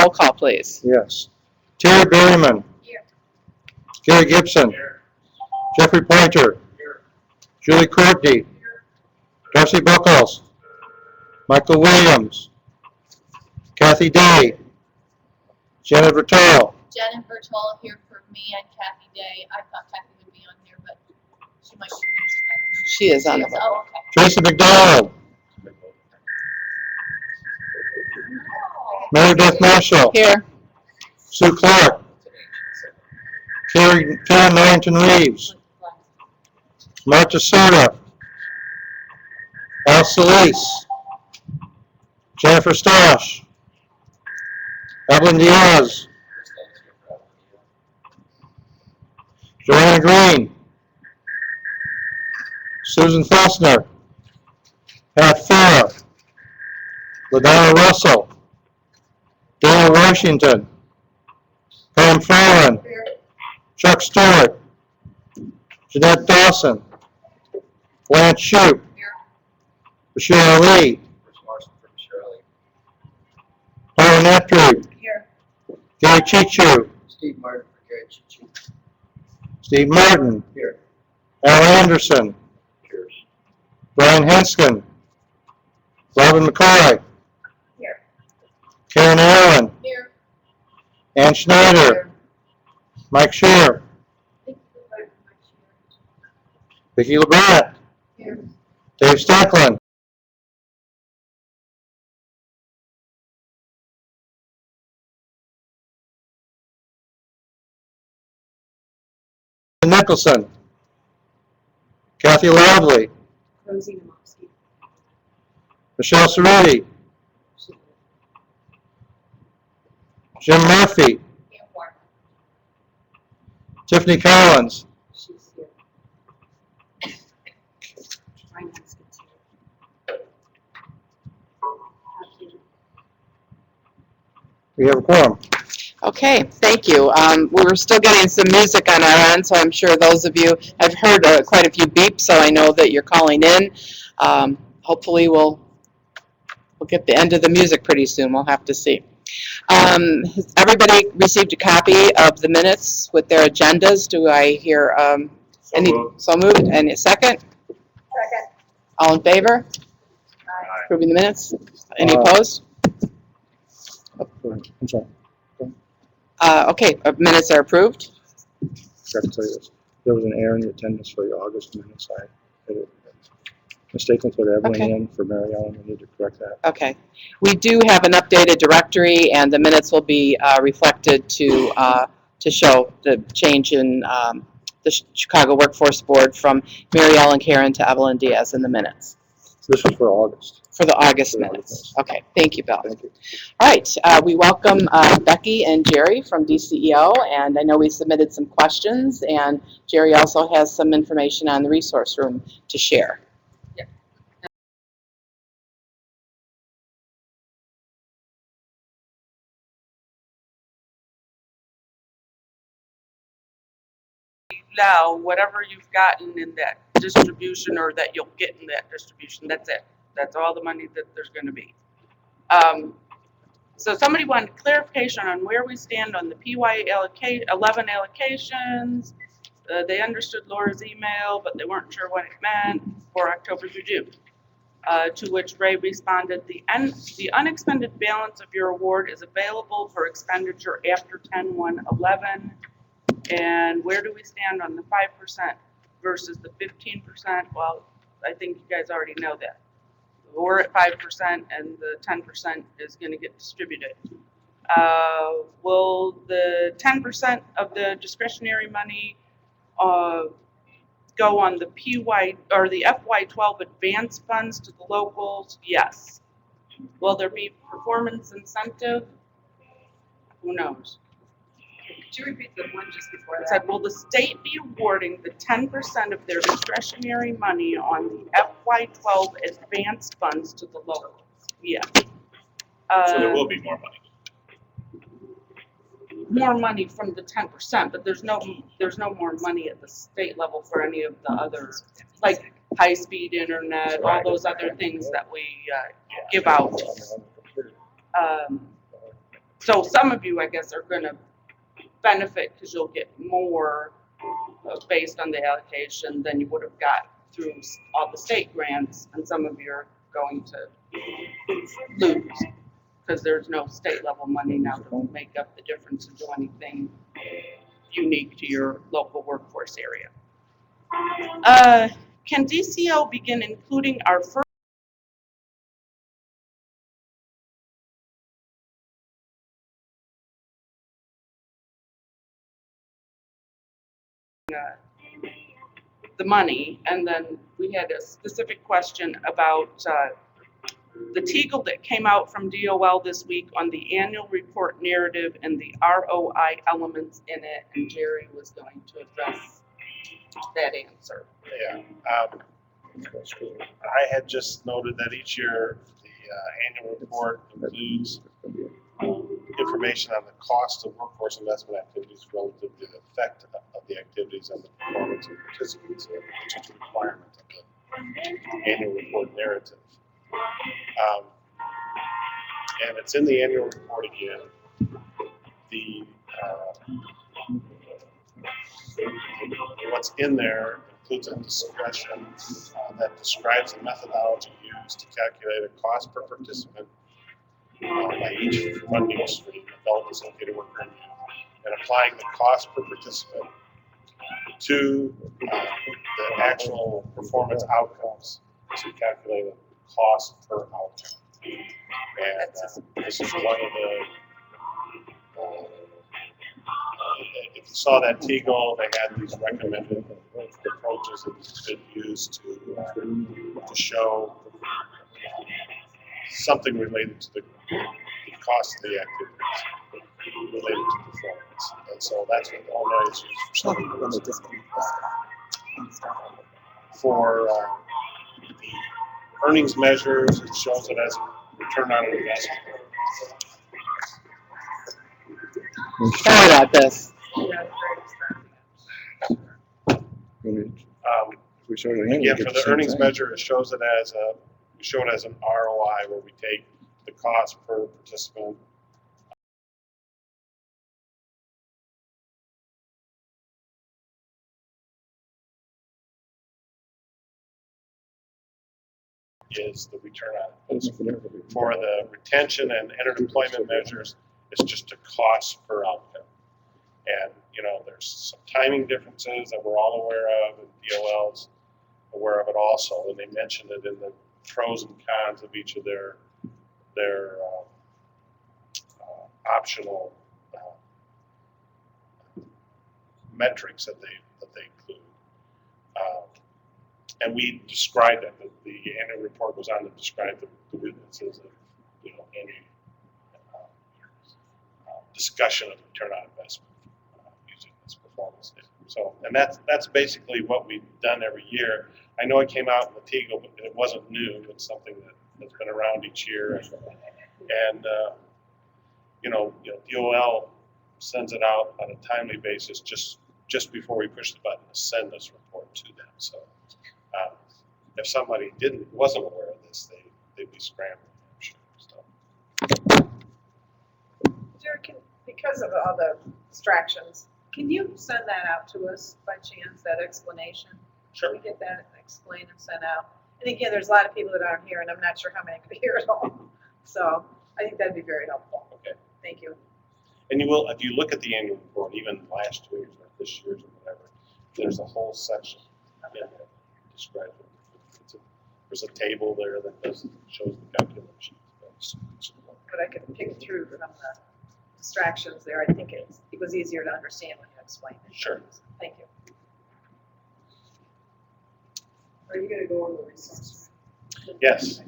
roll call, please. Yes. Terry Berryman. Here. Gary Gibson. Here. Jeffrey Pointer. Here. Julie Courtney. Darcy Buckles. Michael Williams. Kathy Day. Janet Vertel. Jennifer Toll here for me and Kathy Day. I thought Kathy would be on here, but she might be using She is on the that. roll. Oh, okay. Tracy McDonald. Mary Beth Marshall. Here. Sue Clark. Karen Norrington Reeves. Marta Serta. Al Solis. Jennifer Stosh. Evelyn Diaz. Joanna Green. Susan Fostner. Pat Farah. LaDonna Russell. Dana Washington. Pam Fallon. Chuck Stewart. Jeanette Dawson. Lance Shoup. Bashir Ali. Paula Neptune. Here. Gary Chichu. Steve Martin for Gary Chichi. Steve Martin. Here. Al Anderson. Cheers. Brian Henskin. Robin McCoy. Here. Karen Allen. Here. Ann Schneider. Mike Shear. Vicki LeBrat. Here. Dave Stecklin. Nicholson. Kathy Loudley. Rosie Namofsky. Michelle Cerruti. Jim Murphy. Tiffany Collins. She's here. We have a quorum. Okay, thank you. We're still getting some music on our end, so I'm sure those of you have heard quite a few beeps, so I know that you're calling in. Hopefully we'll get the end of the music pretty soon. We'll have to see. Has everybody received a copy of the minutes with their agendas? Do I hear any? So moved. Any second? Second. All in favor? Approving the minutes? Any opposed? I'm sorry. Okay, minutes are approved. Forgot to tell you this. There was an error in the attendance for the August minutes. I had mistakenly put Evelyn Okay. in for Mary Ellen. We need to correct that. Okay. We do have an updated directory, and the minutes will be reflected to show the change in the Chicago Workforce Board from Mary Ellen Karen to Evelyn Diaz in the minutes This was for August. for the August For the minutes. August. Okay, thank you, Bill. Thank you. All right, we welcome Becky and Jerry from DCEO, and I know we submitted some questions, and Jerry also has some information on the resource room to share. Now, whatever you've gotten in that distribution or that you'll get in that distribution, that's it. That's all the money that there's going to be. So somebody wanted clarification on where we stand on the PY 11 allocations. They understood Laura's email, but they weren't sure what it meant for October through June. To which Ray responded, the unexpended balance of your award is available for expenditure after 10/1/11. And where do we stand on the 5% versus the 15%? Well, I think you guys already know that. We're at 5% and the 10% is going to get distributed. Will the 10% of the discretionary money go on the PY or the FY12 advance funds to the locals? Yes. Will there be performance incentive? Who knows? Could you repeat the one just before It that? said, will the state be awarding the 10% of their discretionary money on the FY12 advanced funds to the locals? Yes. So there will be more money. More money from the 10%, but there's no more money at the state level for any of the other, like high-speed internet, all those other things that we give out. So some of you, I guess, are gonna benefit because you'll get more based on the allocation than you would have got through all the state grants, and some of you are going to lose because there's no state level money now to make up the difference and do anything unique to your local workforce area. Can DCO begin including our first the money? And then we had a specific question about the TEGL that came out from DOL this week on the annual report narrative and the ROI elements in it, and Jerry was going to address that answer. Yeah, I had just noted that each year the annual report includes information on the cost of workforce investment activities relative to the effect of the activities on the performance of participants, which is a requirement of the annual report narrative. And it's in the annual report again. What's in there includes a discussion that describes the methodology used to calculate a cost per participant by each funding stream, adult, dislocated worker, and youth, and applying the cost per participant to the actual performance outcomes to calculate a cost per outcome. And this is one of the if you saw that TEGL, they had these recommended approaches that you could use to show something related to the cost of the activities related to performance. And so that's what Illinois is used for some of those. For the earnings measures, it shows it as return on investment. Sorry about this. We showed it Again, for the earnings measure, it shows it as we show it as an ROI, where we take the cost per participant is the return on investment. For the retention and entered employment measures, it's just a cost per outcome. And, you know, there's some timing differences that we're all aware of, and DOL's aware of it also, and they mentioned it in the pros and cons of each of their optional metrics that they include. And we described it. The annual report goes on to describe the weaknesses of, you know, any discussion of return on investment using this performance data. So, and that's basically what we've done every year. I know it came out in the TEGL, but it wasn't new. It's something that's been around each year, and you know, DOL sends it out on a timely basis just before we push the button to send this report to them. So, if somebody wasn't aware of this, they'd be scrambling, I'm sure. So. Jared, because of all the distractions, can you send that out to us by chance, that explanation? Sure. Can we get that explained and sent out? And again, there's a lot of people that aren't here, and I'm not sure how many could hear it all. So I think that'd be very helpful. Okay. Thank you. And you will, if you look at the annual report, even last year's or this year's or whatever, there's a whole section in there that describes it. There's a table there that shows the calculations. But I could pick through from the distractions there. I think it was easier to understand when you explained it. Sure. Thank you. Are you going to go over the resource? Yes.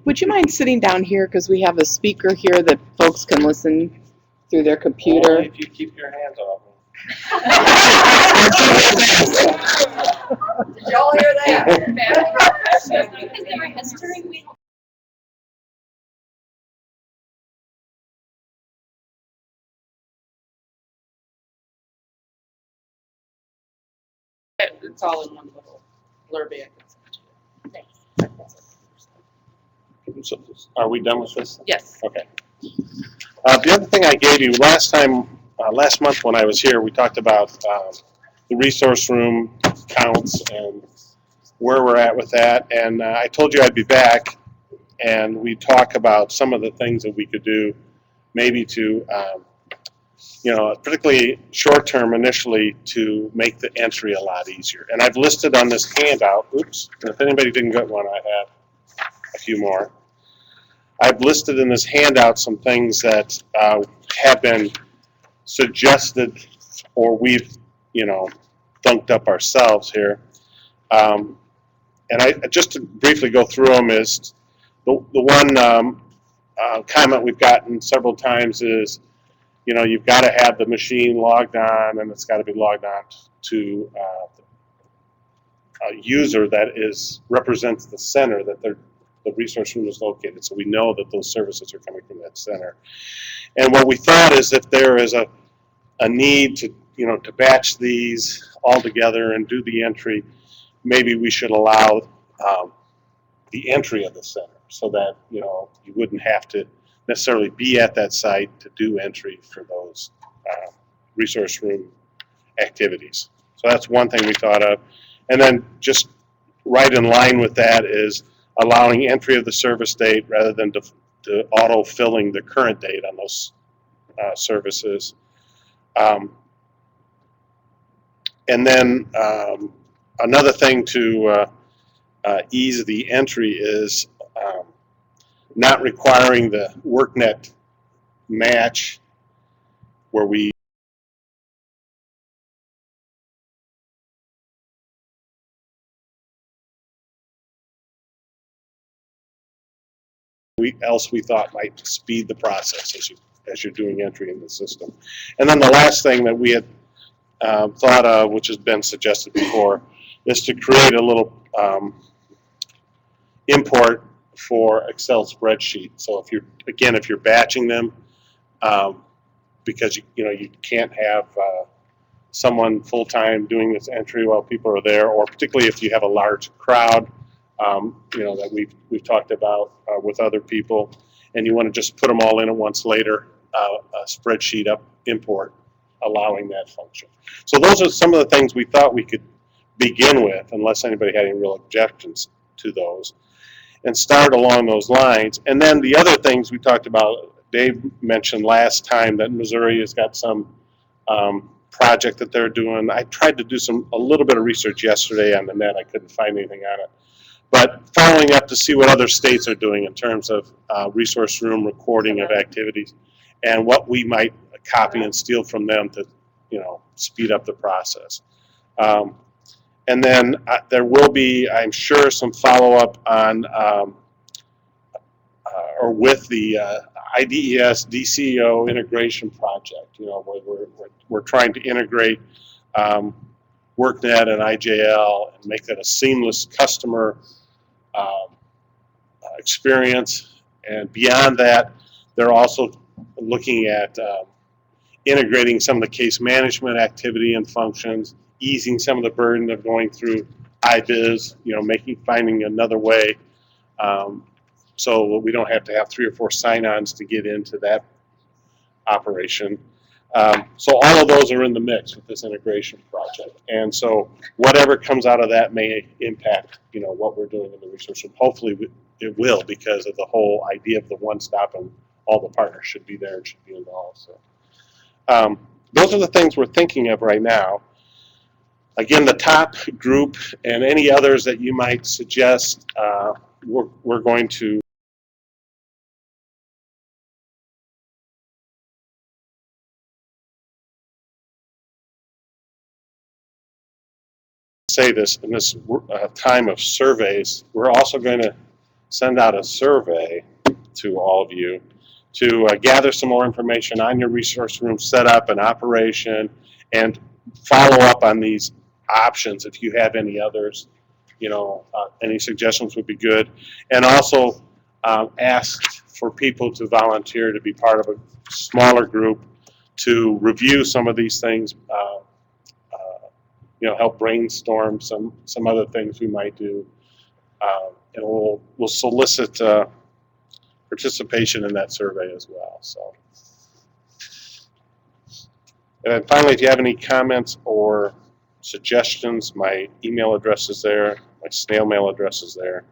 Would you mind sitting down here, because we have a speaker here that folks can listen through their computer? Only if you keep your hands off me. Did y'all hear that? Is there a steering wheel? It's all in one little blurb I can send to you. So, are we done with this? Yes. Okay. The other thing I gave you last month when I was here, we talked about the resource room counts and where we're at with that. And I told you I'd be back, and we talk about some of the things that we could do, maybe to, particularly short term initially, to make the entry a lot easier. And I've listed on this handout. Oops! And if anybody didn't get one, I have a few more. I've listed in this handout some things that have been suggested, or we've, thunked up ourselves here. And I just to briefly go through them is the one comment we've gotten several times is, you've got to have the machine logged on, and it's got to be logged on to a user that represents the center that the resource room is located, so we know that those services are coming from that center. And what we thought is if there is a need to to batch these all together and do the entry, maybe we should allow the entry of the center so that you wouldn't have to necessarily be at that site to do entry for those resource room activities. So that's one thing we thought of. And then just right in line with that is allowing entry of the service date rather than to auto-filling the current date on those services. And then another thing to ease the entry is not requiring the WorkNet match where we we thought might speed the process as you're doing entry in the system. And then the last thing that we had thought of, which has been suggested before, is to create a little import for Excel spreadsheet. So if you're batching them, because you can't have someone full-time doing this entry while people are there, or particularly if you have a large crowd, that we've talked about with other people, and you want to just put them all in at once later, a spreadsheet import allowing that function. So those are some of the things we thought we could begin with, unless anybody had any real objections to those, and start along those lines. And then the other things we talked about, Dave mentioned last time that Missouri has got some project that they're doing. I tried to do a little bit of research yesterday on the net. I couldn't find anything on it. But following up to see what other states are doing in terms of resource room recording of activities, and what we might copy and steal from them to, speed up the process. And then there will be, I'm sure, some follow-up on or with the IDES DCO integration project. Where we're trying to integrate WorkNet and IJL and make that a seamless customer experience. And beyond that, they're also looking at integrating some of the case management activity and functions, easing some of the burden of going through IBIS, finding another way, so we don't have to have 3 or 4 sign-ons to get into that operation. So all of those are in the mix with this integration project. And so whatever comes out of that may impact, what we're doing in the resource room. Hopefully it will, because of the whole idea of the one-stop, and all the partners should be there and should be involved. So those are the things we're thinking of right now. Again, the top group and any others that you might suggest, we're going to say this in this time of surveys. We're also going to send out a survey to all of you to gather some more information on your resource room setup and operation, and follow up on these options if you have any others. Any suggestions would be good. And also ask for people to volunteer to be part of a smaller group to review some of these things, help brainstorm some other things we might do. And we'll solicit participation in that survey as well. So And then finally, if you have any comments or suggestions, my email address is there, my snail mail address is there.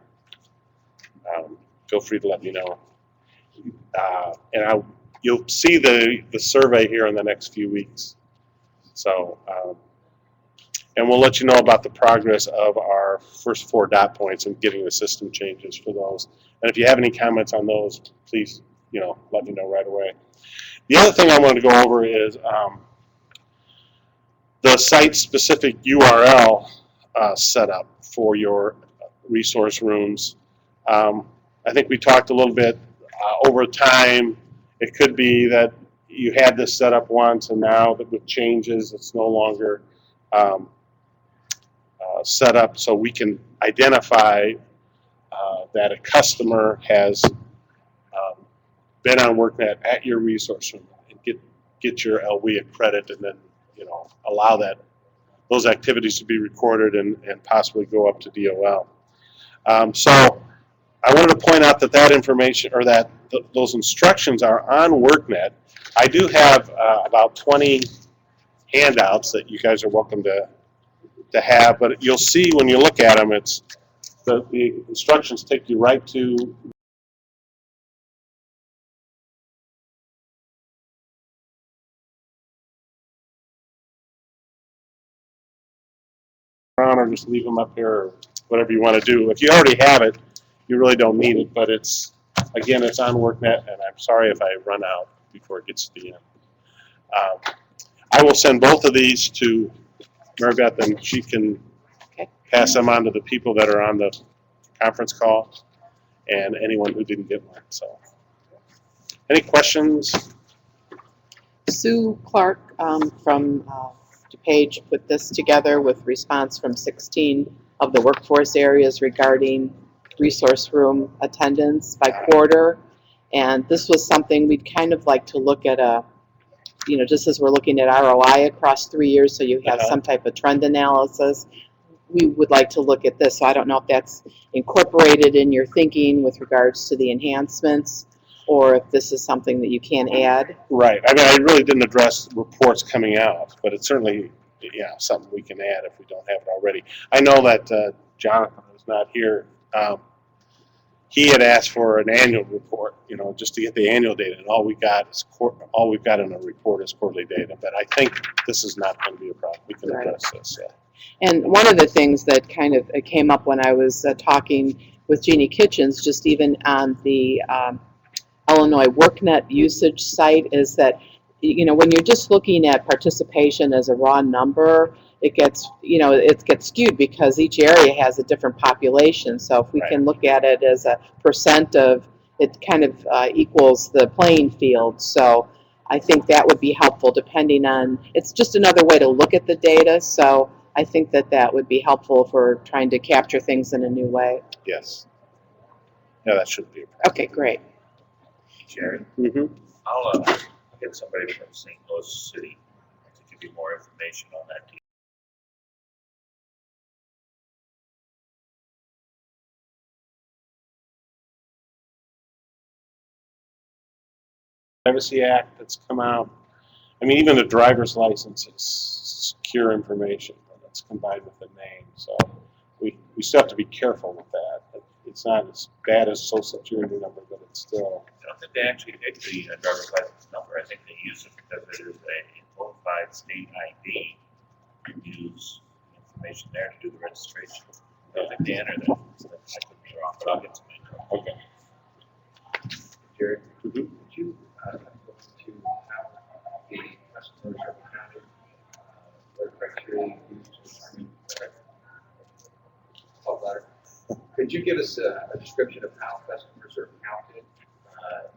Feel free to let me know. And you'll see the survey here in the next few weeks. So, and we'll let you know about the progress of our first 4 dot points and getting the system changes for those. And if you have any comments on those, please, let me know right away. The other thing I wanted to go over is the site-specific URL setup for your resource rooms. I think we talked a little bit over time. It could be that you had this set up once, and now that with changes, it's no longer set up, so we can identify that a customer has been on WorkNet at your resource room and get your LWIA credit, and then allow those activities to be recorded and possibly go up to DOL. So I wanted to point out that information, or that those instructions are on WorkNet. I do have about 20 handouts that you guys are welcome to have, but you'll see when you look at them, it's the instructions take you right to or just leave them up here, or whatever you want to do. If you already have it, you really don't need it, but it's on WorkNet, and I'm sorry if I run out before it gets to the end. I will send both of these to Maribeth, and she can pass them on to the people that are on the conference call and anyone who didn't get one. So, any questions? Sue Clark from DuPage put this together with response from 16 of the workforce areas regarding resource room attendance by quarter. And this was something we'd kind of like to look at just as we're looking at ROI across 3 years, so you have some type of trend analysis. We would like to look at this. So I don't know if that's incorporated in your thinking with regards to the enhancements, or if this is something that you can add. Right. I mean, I really didn't address reports coming out, but it's certainly, something we can add if we don't have it already. I know that Jonathan is not here. He had asked for an annual report, just to get the annual data, and all we've got in a report is quarterly data. But I think this is not going to be a problem. We can address this. Yeah. And one of the things that kind of came up when I was talking with Jeannie Kitchens, just even on the Illinois WorkNet usage site, is that when you're just looking at participation as a raw number, it gets skewed because each area has a different population. So if we can look at it as a percent of, it kind of equals the playing field. So I think that would be helpful, depending on, it's just another way to look at the data. So I think that would be helpful if we're trying to capture things in a new way. Yes. Yeah, that should be a problem. Okay, great. Sharon, Mm-hmm. I'll get somebody from St. Louis City to give you more information on that. Privacy Act that's come out. I mean, even the driver's license is secure information, and it's combined with the name. So we still have to be careful with that. It's not as bad as social security number, but it's still. I don't think they actually take the driver's license number. I think they use it because it is a bona fide state ID and use information there to do the registration. I don't think they enter that. So I could be wrong, but I'll get some info. Okay. Jared, Mm-hmm. would you look to how the customers are counted, what criteria you use to determine call letter? Could you give us a description of how customers are counted?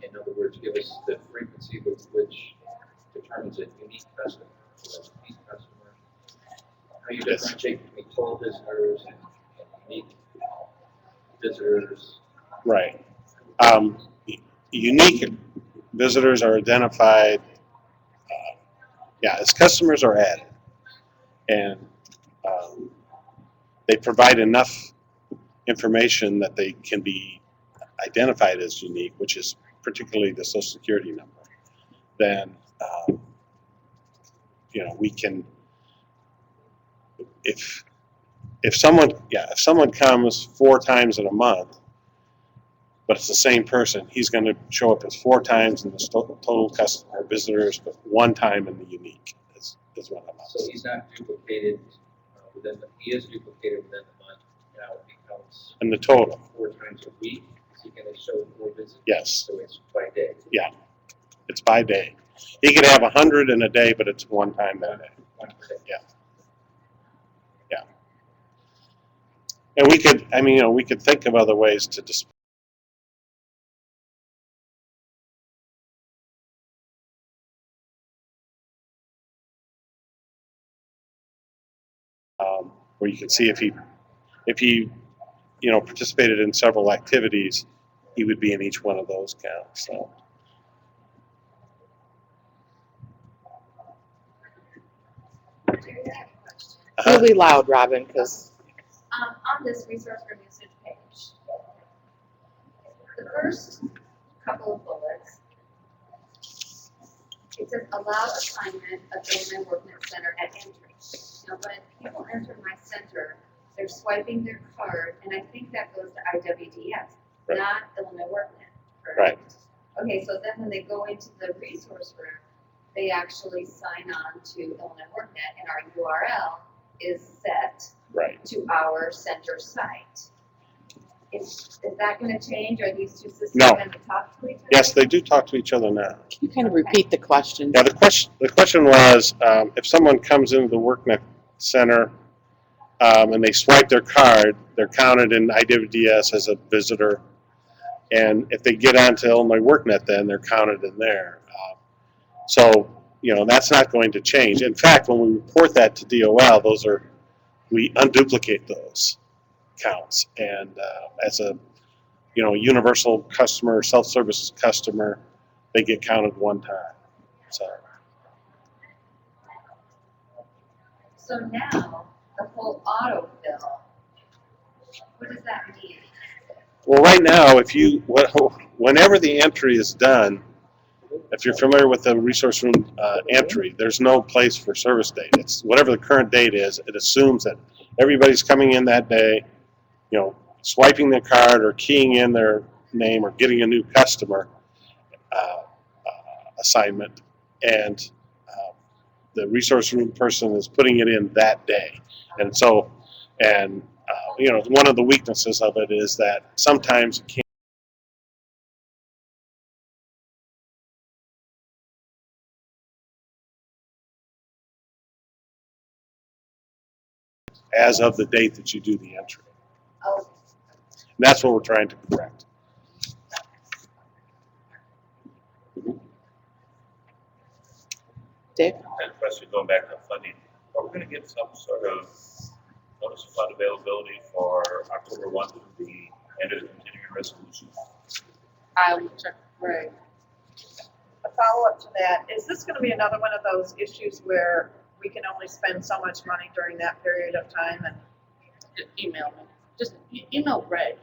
In other words, give us the frequency with which determines a unique customer or a repeat customer. How you differentiate between total visitors and unique visitors. Right. Unique visitors are identified, as customers are added, and they provide enough information that they can be identified as unique, which is particularly the social security number. Then you know, we can, if someone comes 4 times in a month, but it's the same person, he's going to show up as 4 times in the total customer visitors, but 1 time in the unique is what I'm So he's not duplicated he is duplicated within the month. Now it becomes in the total. 4 times a week. Is he going to show 4 visits? Yes, So it's by day. yeah, it's by day. He can have 100 in a day, but it's 1 time that day. One per day. Yeah. And we could, I mean, you know, we could think of other ways to display. Where you can see if he, you know, participated in several activities, he would be in each one of those counts. So. Really loud, Robin, because On this resource room usage page, the first couple of bullets, it says allow assignment of Illinois WorkNet Center at entry. Now, when people enter my center, they're swiping their card, and I think that goes to IWDS, Right. not Illinois WorkNet, correct? Right. Okay, so then when they go into the resource room, they actually sign on to Illinois WorkNet, and our URL is set Right. to our center site. Is that gonna change? Are these two systems No. gonna talk to each other? Yes, they do talk to each other now. can you kind of repeat the question? Yeah, the question was, if someone comes into the WorkNet Center and they swipe their card, they're counted in IWDS as a visitor. And if they get onto Illinois WorkNet, then they're counted in there. So, you know, that's not going to change. In fact, when we report that to DOL, we unduplicate those counts. And as a, you know, universal customer, self-service customer, they get counted 1 time. So now, the whole autofill, what does that mean? Well, right now, whenever the entry is done, if you're familiar with the resource room entry, there's no place for service date. It's whatever the current date is. It assumes that everybody's coming in that day, you know, swiping their card or keying in their name or getting a new customer assignment, and the resource room person is putting it in that day. And so, you know, one of the weaknesses of it is that sometimes it can't. As of the date that you do the entry. Oh, And that's what we're trying to correct. Dave? And question going back to funding, are we going to get some sort of notice of fund availability for October 1 through the end of the continuing resolution? I'll check, right. A follow-up to that, is this gonna be another one of those issues where we can only spend so much money during that period of time and? Email me. Just email Ray,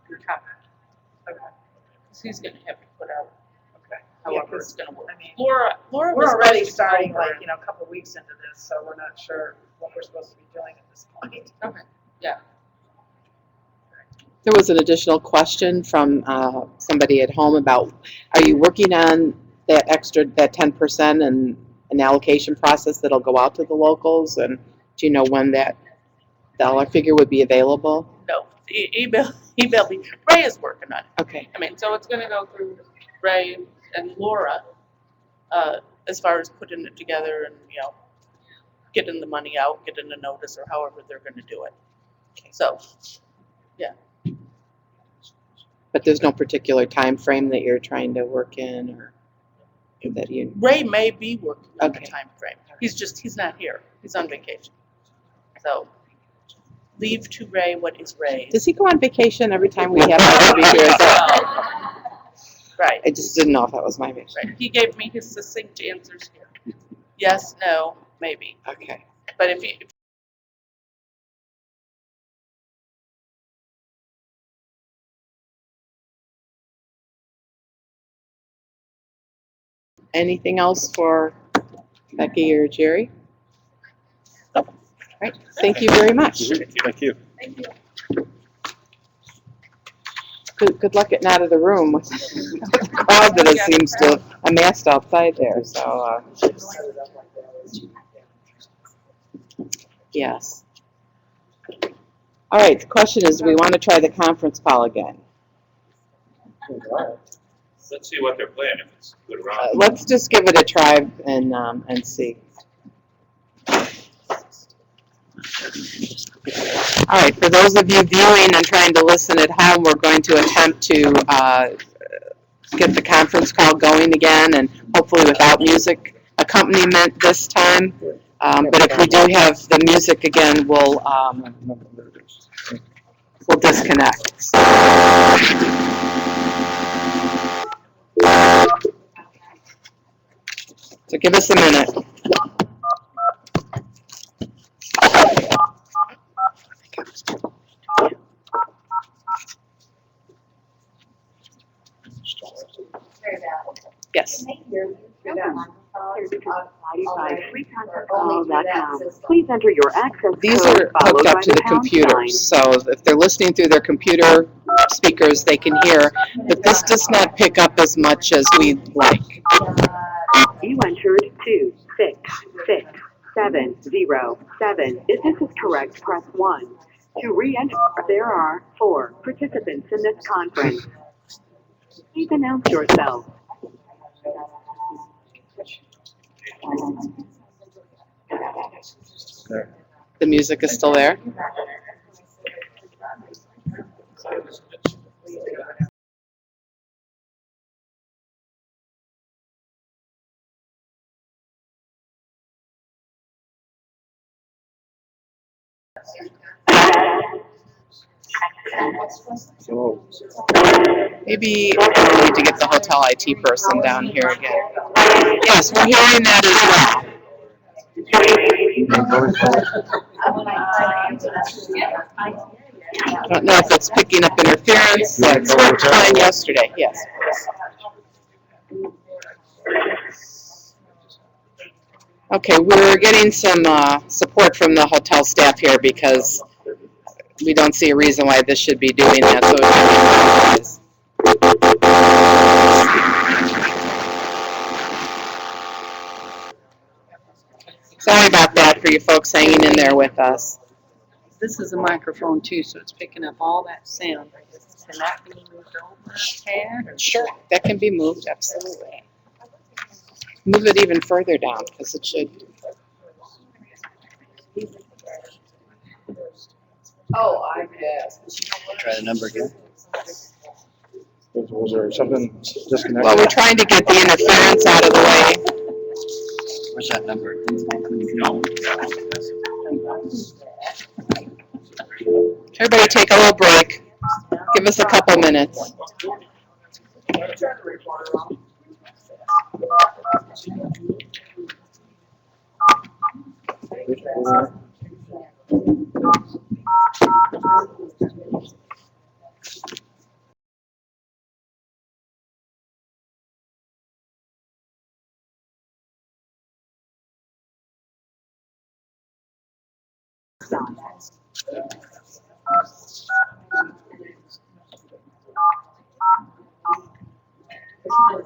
your copy. Okay. Because he's gonna have to put out Okay. however Yeah, it's gonna work. I mean, Laura we're was already supposed to starting go over like, you know, a couple of weeks into this, so we're not sure what we're supposed to be doing at this point. it. Okay, yeah. There was an additional question from somebody at home about, are you working on that 10% and an allocation process that'll go out to the locals? And do you know when that dollar figure would be available? No, email me. Ray is working on it. Okay. I mean, so it's gonna go through Ray and Laura, as far as putting it together and, you know, getting the money out, getting a notice or however they're gonna do it. So, But there's no particular time frame that you're trying to work in, or that you? Ray may be working on the Okay. time frame. He's not here. He's on vacation. So, leave to Ray what is Ray's. Does he go on vacation every time we have IWP here? Is that- Right, I just didn't know if that was my mission. right. He gave me his succinct answers here. Yes, no, maybe. Okay. But if you, Anything else for Becky or Jerry? right, thank you very much. Thank you. Thank you. Good luck getting out of the room with the crowd that it seems to amassed outside there, so, yes. All right, the question is, do we want to try the conference call again? Let's see what they're playing, if it's good around. Let's just give it a try and see. All right, for those of you viewing and trying to listen at home, we're going to attempt to get the conference call going again, and hopefully without music accompaniment this time. But if we do have the music again, we'll disconnect. So give us a minute. Yes. Please enter your access These code are followed hooked by up to the pound computers, sign. so if they're listening through their computer speakers, they can hear, but this does not pick up as much as we'd like. You entered 2667007. If this is correct, press 1. To re-enter, there are 4 participants in this conference. Please announce yourself. The music is still there. Maybe we need to get the hotel IT person down here again. Yes, we're hearing that as well. I don't know if it's picking up interference. It's worked fine yesterday, yes. Okay, we're getting some support from the hotel staff here because we don't see a reason why this should be doing that, so it should be. Sorry about that for you folks hanging in there with us. This is a microphone too, so it's picking up all that sound. Can that be moved over, Tad? or- Sure, that can be moved, absolutely. Move it even further down, because it should. Oh, I guess. Try the number again. Was there something disconnected? Well, we're trying to get the interference out of the way. Where's that number? Everybody take a little break. Give us a couple minutes.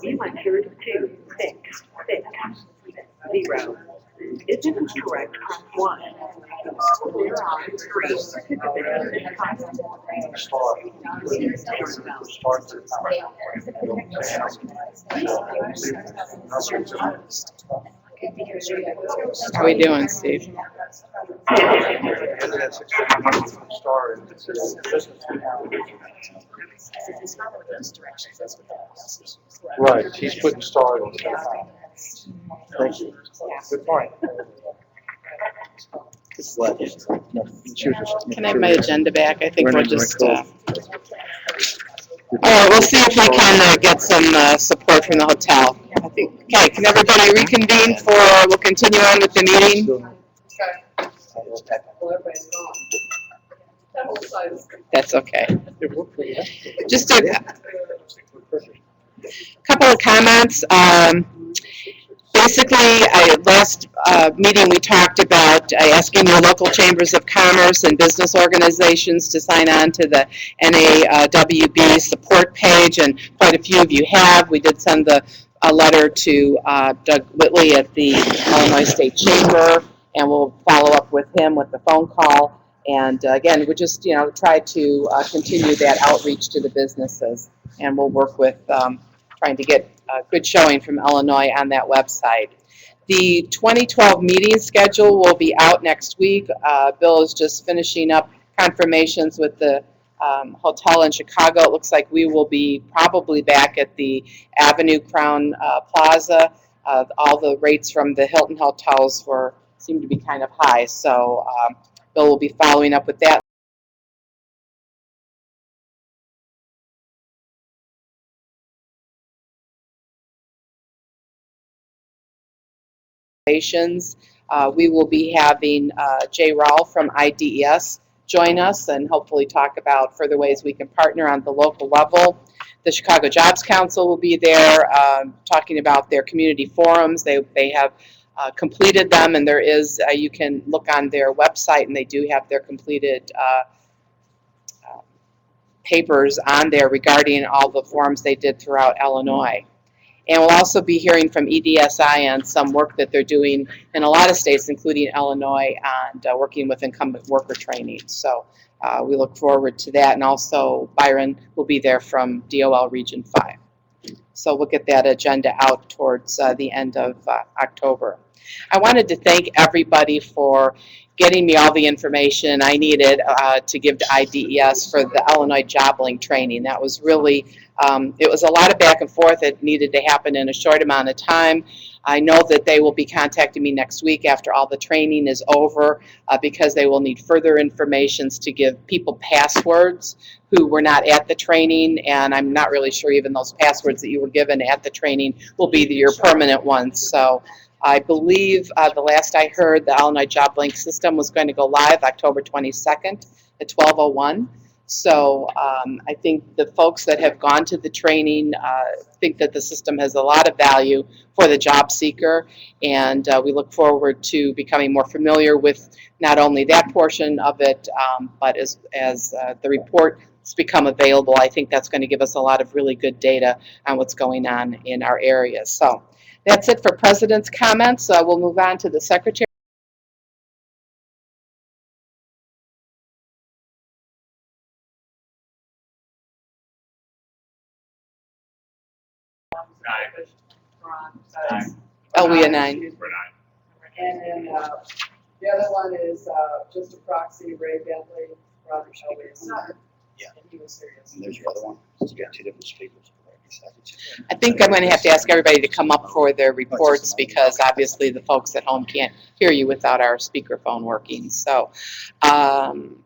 You entered 26660. If this is correct, press 1. There are 3 participants in this conference. How are we doing, Steve? Right, he's putting star in. Thank you. Good point. Can I have my agenda back? I think we'll just, all right, we'll see if we can get some support from the hotel. I think, okay, can everybody reconvene we'll continue on with the meeting? That's okay. Just a couple of comments. Basically, last meeting we talked about asking your local chambers of commerce and business organizations to sign on to the NAWB support page, and quite a few of you have. We did send a letter to Doug Whitley at the Illinois State Chamber, and we'll follow up with him with the phone call. And again, we just try to continue that outreach to the businesses, and we'll work with trying to get a good showing from Illinois on that website. The 2012 meeting schedule will be out next week. Bill is just finishing up confirmations with the hotel in Chicago. It looks like we will be probably back at the Avenue Crown Plaza. All the rates from the Hilton hotels seem to be kind of high, so Bill will be following up with that. We will be having Jay Rawl from IDES join us and hopefully talk about further ways we can partner on the local level. The Chicago Jobs Council will be there talking about their community forums. They have completed them, and there is, you can look on their website, and they do have their completed papers on there regarding all the forums they did throughout Illinois. And we'll also be hearing from EDSI on some work that they're doing in a lot of states, including Illinois, and working with incumbent worker training. So we look forward to that. And also Byron will be there from DOL Region 5. So we'll get that agenda out towards the end of October. I wanted to thank everybody for getting me all the information I needed to give to IDES for the Illinois Job Link training. That was really, it was a lot of back and forth. It needed to happen in a short amount of time. I know that they will be contacting me next week after all the training is over because they will need further information to give people passwords who were not at the training, and I'm not really sure even those passwords that you were given at the training will be your permanent ones. So I believe the last I heard, the Illinois Job Link system was going to go live October 22nd at 12:01. So I think the folks that have gone to the training think that the system has a lot of value for the job seeker, and we look forward to becoming more familiar with not only that portion of it, but as the reports become available, I think that's going to give us a lot of really good data on what's going on in our areas. So that's it for President's comments. We'll move on to the Secretary. LWIA 9. And then the other one is just a proxy, Ray Bentley, Robert Shelby. Yeah. And he was serious. And there's your other one. You got two different speakers. I think I'm going to have to ask everybody to come up for their reports because obviously the folks at home can't hear you without our speakerphone working. So, Do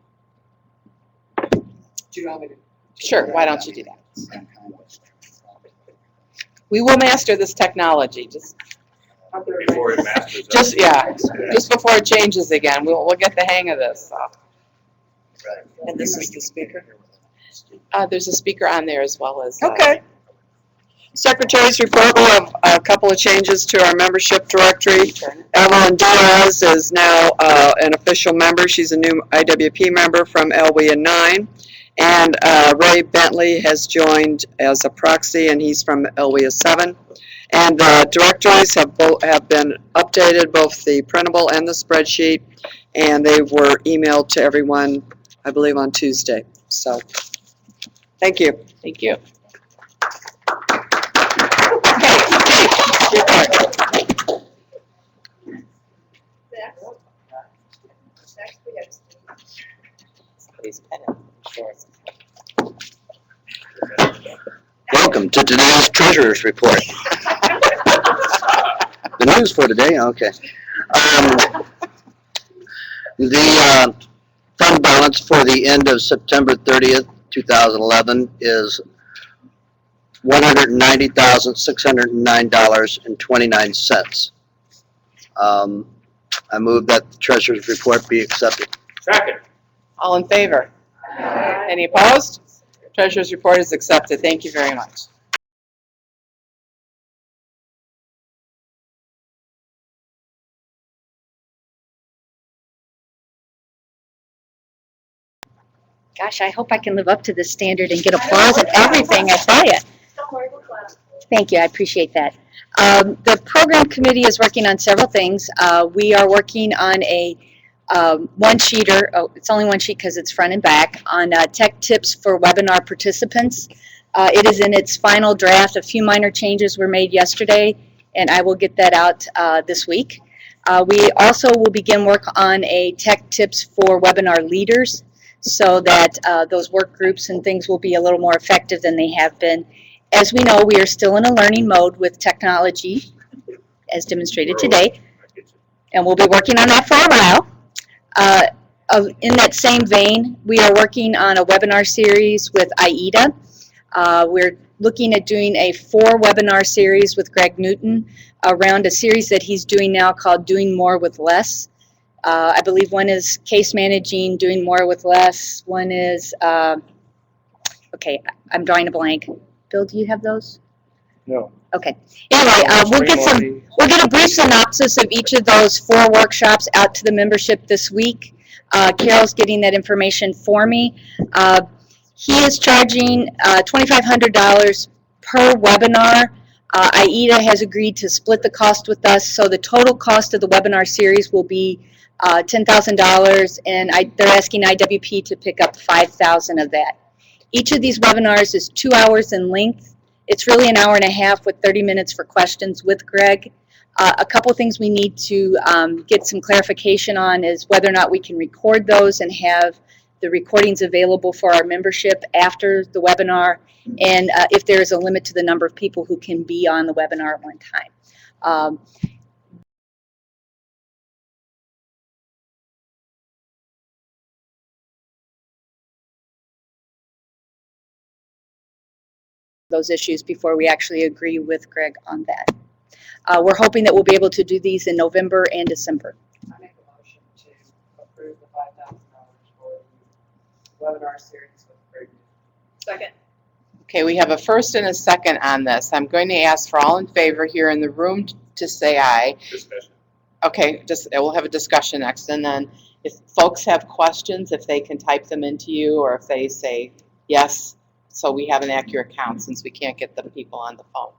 you want me to? sure, why don't you do that? We will master this technology. Just Before it masters us. just before it changes again. We'll get the hang of this. So. And this is the speaker? There's a speaker on there as well as. Okay. Secretary's report, we have a couple of changes to our membership directory. Evelyn Diaz is now an official member. She's a new IWP member from LWIA 9. And Ray Bentley has joined as a proxy, and he's from LWIA 7. And the directories have been updated, both the printable and the spreadsheet, and they were emailed to everyone, I believe, on Tuesday. So, thank you. Thank you. Next, we have Somebody's pen in. Welcome to today's treasurer's report. The news for today, okay. The fund balance for the end of September 30th, 2011 is $190,609.29. I move that the treasurer's report be accepted. Second. All in favor? Any opposed? Treasurer's report is accepted. Thank you very much. Gosh, I hope I can live up to this standard and get applause and everything, I tell you. Don't worry, we'll clap. Thank you, I appreciate that. The program committee is working on several things. We are working on a one-sheeter, oh, it's only one sheet because it's front and back, on tech tips for webinar participants. It is in its final draft. A few minor changes were made yesterday, and I will get that out this week. We also will begin work on a tech tips for webinar leaders so that those work groups and things will be a little more effective than they have been. As we know, we are still in a learning mode with technology, as demonstrated today, and we'll be working on that for a while. In that same vein, we are working on a webinar series with IEDA. We're looking at doing a 4-webinar series with Greg Newton around a series that he's doing now called Doing More with Less. I believe one is case managing, doing more with less. One is, okay, I'm drawing a blank. Bill, do you have those? No. Okay. Anyway, we'll get a brief synopsis of each of those 4 workshops out to the membership this week. Carol's getting that information for me. He is charging $2,500 per webinar. IEDA has agreed to split the cost with us, so the total cost of the webinar series will be $10,000, and they're asking IWP to pick up $5,000 of that. Each of these webinars is 2 hours in length. It's really an hour and a half with 30 minutes for questions with Greg. A couple things we need to get some clarification on is whether or not we can record those and have the recordings available for our membership after the webinar, and if there is a limit to the number of people who can be on the webinar at one time. Those issues before we actually agree with Greg on that. We're hoping that we'll be able to do these in November and December. I make a motion to approve the $5,000 for the webinar series with Greg. Second. Okay, we have a first and a second on this. I'm going to ask for all in favor here in the room to say aye. Discussion. Okay, we'll have a discussion next, and then if folks have questions, if they can type them into you, or if they say yes, so we have an accurate count since we can't get the people on the phone.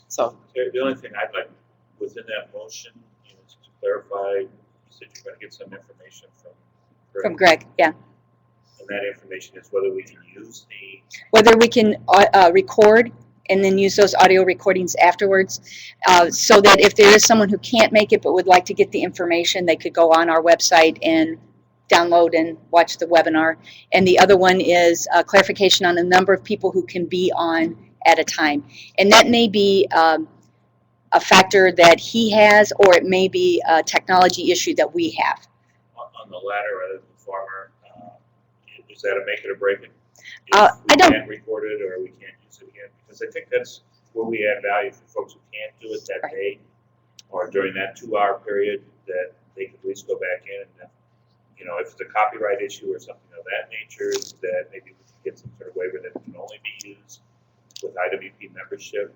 So The only thing I'd like within that motion is to clarify, you said you're going to get some information from Greg. From Greg, yeah. And that information is whether we can use whether we can record and then use those audio recordings afterwards, so that if there is someone who can't make it but would like to get the information, they could go on our website and download and watch the webinar. And the other one is clarification on the number of people who can be on at a time. And that may be a factor that he has, or it may be a technology issue that we have. on the latter rather than the former. Is that a make it or break it? I don't. We can't record it or we can't use it again, because I think that's where we add value for folks who can't do it that day or during that 2-hour period, that they can at least go back in and then, you know, if it's a copyright issue or something of that nature, that maybe we can get some sort of waiver that can only be used with IWP membership.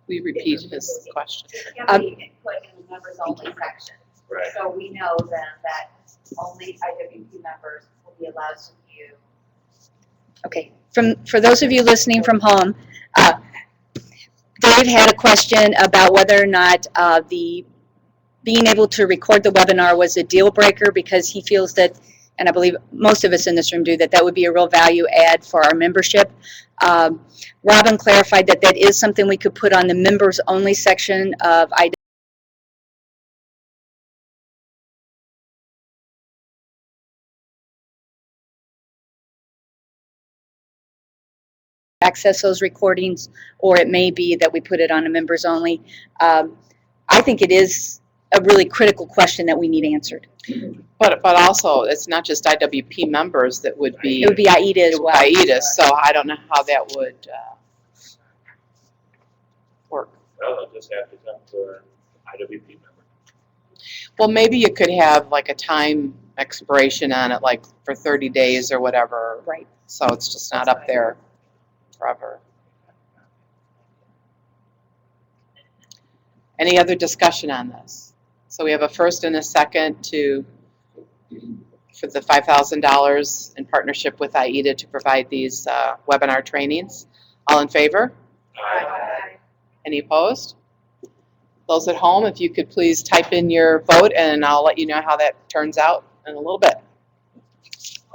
we repeat his question. Yeah, we can put in the members only section. Right. So we know then that only IWP members will be allowed to view. Okay, for those of you listening from home, Dave had a question about whether or not being able to record the webinar was a deal breaker, because he feels that, and I believe most of us in this room do, that would be a real value add for our membership. Robin clarified that that is something we could put on the members only section of IWP. Access those recordings, or it may be that we put it on a members only. I think it is a really critical question that we need answered. But also, it's not just IWP members that would be. It would be IEDA as well. IEDA, so I don't know how that would work. Well, they'll just have to come to an IWP member. Well, maybe you could have like a time expiration on it, like for 30 days or whatever. Right. So it's just not up there forever. Any other discussion on this? So we have a first and a second to for the $5,000 in partnership with AIDA to provide these webinar trainings. All in favor? Aye. Any opposed? Those at home, if you could please type in your vote, and I'll let you know how that turns out in a little bit.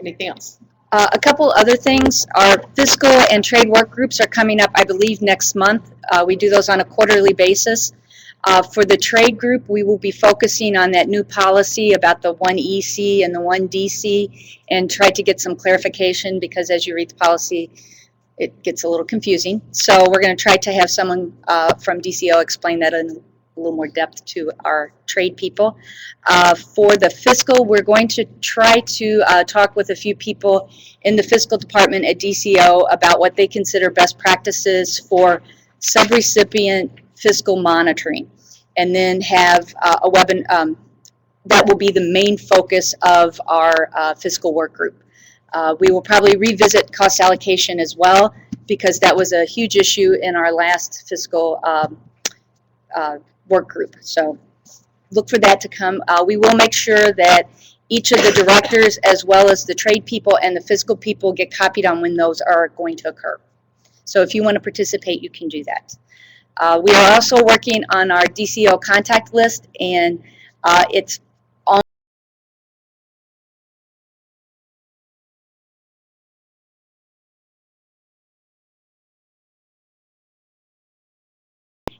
Anything else? A couple other things. Our fiscal and trade work groups are coming up, I believe, next month. We do those on a quarterly basis. For the trade group, we will be focusing on that new policy about the 1 EC and the 1 DC and try to get some clarification, because as you read the policy, it gets a little confusing. So we're going to try to have someone from DCO explain that in a little more depth to our trade people. For the fiscal, we're going to try to talk with a few people in the fiscal department at DCO about what they consider best practices for subrecipient fiscal monitoring, and then have a webinar that will be the main focus of our fiscal work group. We will probably revisit cost allocation as well, because that was a huge issue in our last fiscal work group. So look for that to come. We will make sure that each of the directors, as well as the trade people and the fiscal people, get copied on when those are going to occur. So if you want to participate, you can do that. We are also working on our DCO contact list, and it's on.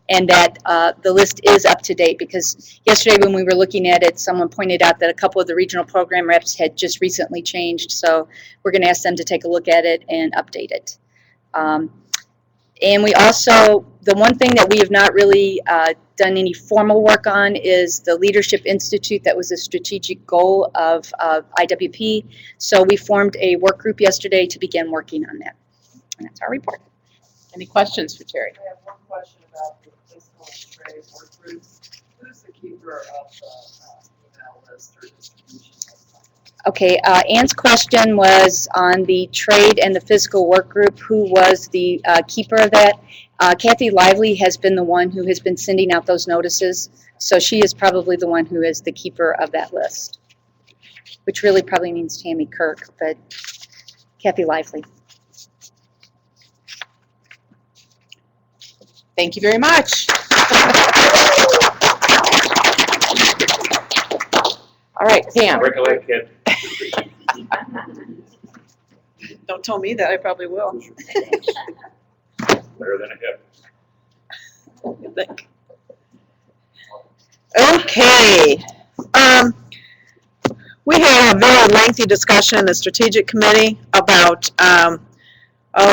And that the list is up to date, because yesterday when we were looking at it, someone pointed out that a couple of the regional program reps had just recently changed. So we're going to ask them to take a look at it and update it. And we also, the one thing that we have not really done any formal work on is the Leadership Institute. That was a strategic goal of IWP. So we formed a work group yesterday to begin working on that. And that's our report. Any questions for Terry? I have one question about the fiscal and trade work groups. Who's the keeper of the email list or distribution list? Okay, Ann's question was on the trade and the fiscal work group, who was the keeper of that? Kathy Lively has been the one who has been sending out those notices, so she is probably the one who is the keeper of that list, which really probably means Tammy Kirk, but Kathy Lively. Thank you very much. All right, Pam. Break a leg, kid. Don't tell me that, I probably will. Better than a hip. Okay. We had a very lengthy discussion in the strategic committee about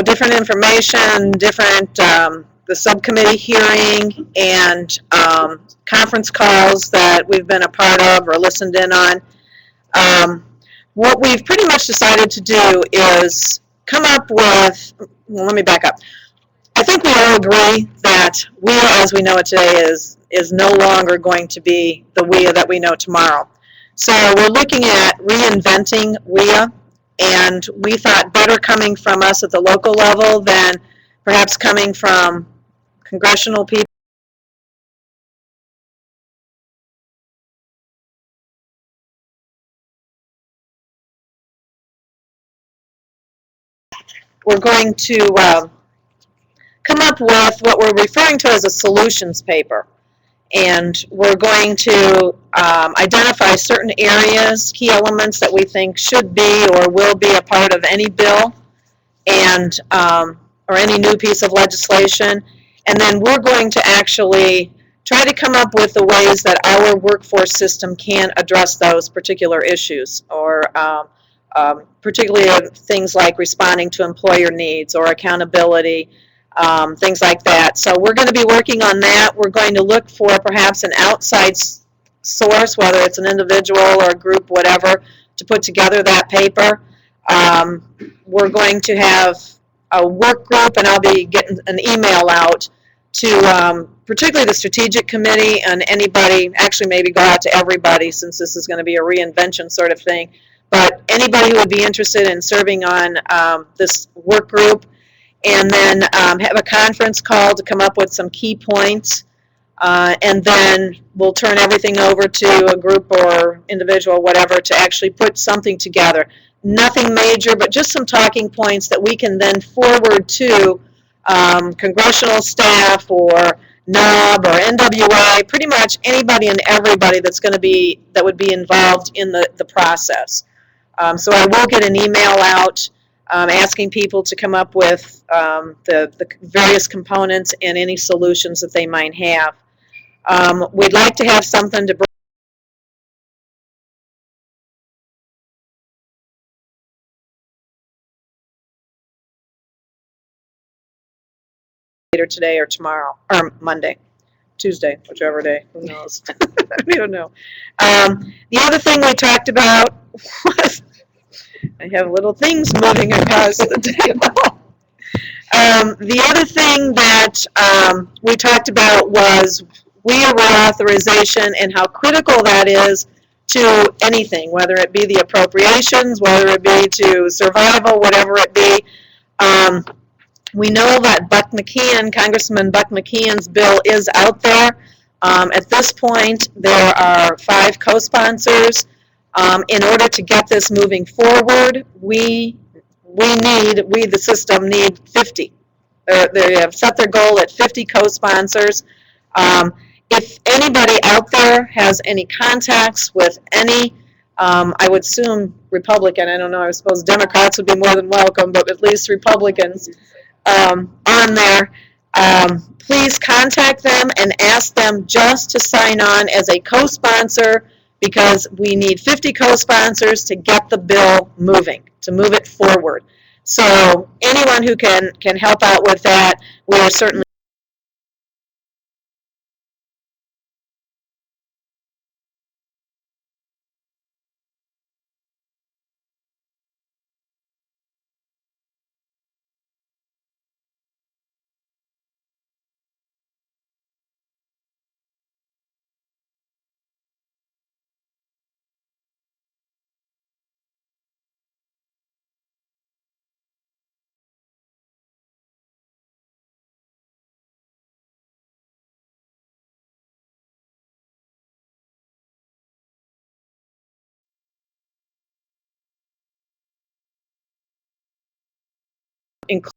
different information, different the subcommittee hearing, and conference calls that we've been a part of or listened in on. What we've pretty much decided to do is come up with, well, let me back up. I think we all agree that WIA as we know it today is no longer going to be the WIA that we know tomorrow. So we're looking at reinventing WIA, and we thought better coming from us at the local level than perhaps coming from congressional people. We're going to come up with what we're referring to as a solutions paper. And we're going to identify certain areas, key elements that we think should be or will be a part of any bill and or any new piece of legislation. And then we're going to actually try to come up with the ways that our workforce system can address those particular issues, or particularly things like responding to employer needs or accountability, things like that. So we're going to be working on that. We're going to look for perhaps an outside source, whether it's an individual or a group, whatever, to put together that paper. We're going to have a work group, and I'll be getting an email out to particularly the strategic committee and anybody, actually maybe go out to everybody since this is going to be a reinvention sort of thing, but anybody who would be interested in serving on this work group, and then have a conference call to come up with some key points And then we'll turn everything over to a group or individual, whatever, to actually put something together. Nothing major, but just some talking points that we can then forward to congressional staff or NOB or NWA, pretty much anybody and everybody that's going to be, that would be involved in the process. So I will get an email out asking people to come up with the various components and any solutions that they might have. We'd like to have something to bring later today or tomorrow, or Monday, Tuesday, whichever day, who knows? We don't know. The other thing we talked about was, I have little things moving across the table. The other thing that we talked about was reauthorization and how critical that is to anything, whether it be the appropriations, whether it be to survival, whatever it be. We know that Buck McKeon, Congressman Buck McKeon's bill is out there. At this point, there are 5 co-sponsors. In order to get this moving forward, we, the system, need 50. They have set their goal at 50 co-sponsors. If anybody out there has any contacts with any, I would assume Republican, I don't know, I suppose Democrats would be more than welcome, but at least Republicans on there, please contact them and ask them just to sign on as a co-sponsor, because we need 50 co-sponsors to get the bill moving, to move it forward. So anyone who can help out with that, we are certainly include.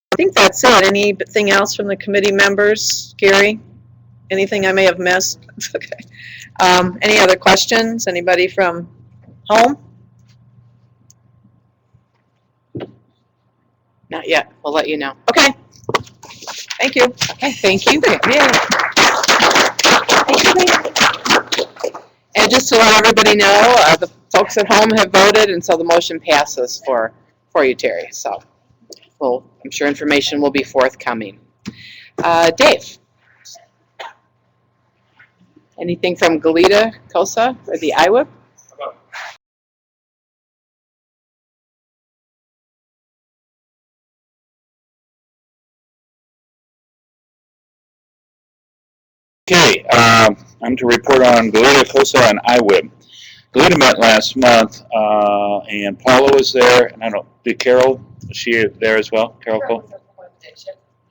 I think that's it. Anything else from the committee members? Gary? Anything I may have missed? Okay. Any other questions? Anybody from home? Not yet. We'll let you know. Okay. Thank you. Okay, thank you. Yeah. And just to let everybody know, the folks at home have voted, and so the motion passes for you, Terry. So, I'm sure information will be forthcoming. Dave? Anything from Galita, COSA, or the IWP? Okay, I'm to report on Galita, COSA, and IWP. Galita met last month, and Paula was there, and I don't know, did Carol, was she there as well? Carol Cole?